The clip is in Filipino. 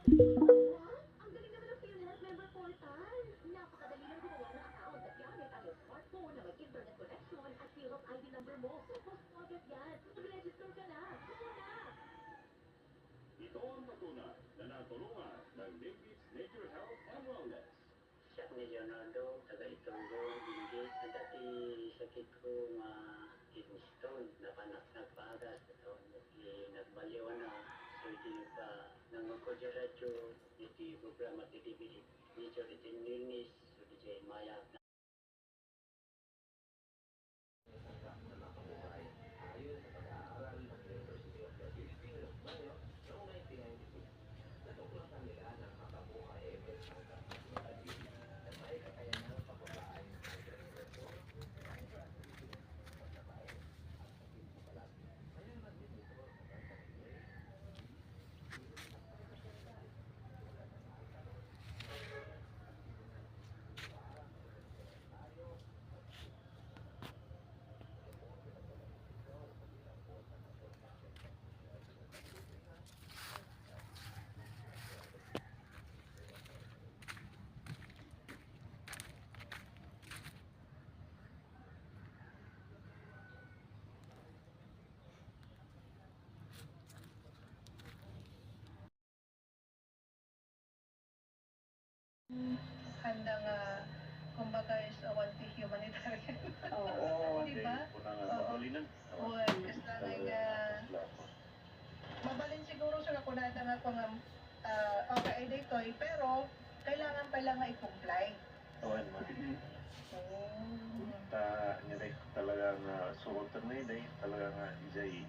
Ang galing naman ng PhilHealth Member Portal. Napakadali lang gumawa ng account at gamit ang iyong smartphone na may internet connection at PhilHealth ID number mo. Suppose mo agad yan. Mag-register ka na. Gusto na. Ito ang bakuna na natulungan ng Navy's Nature Health and Wellness. Siya ni Leonardo, taga Itonggo, Benguet. Ang dati sakit ko kidney stone, nagpagas, nagbaliw na. So, iti pa, nang magkodyaradyo, iti programa ti TV, medyo iti nirnis, so iti mayak na. Handang kumbaga is a humanitarian. Oo, Di ba? Oo. Balinan. Well, kasi mabalin siguro sa kakunatan nga kung okay dito pero kailangan pala nga i-comply. Awan mo. Oh. Nilay talagang suot na talagang ijay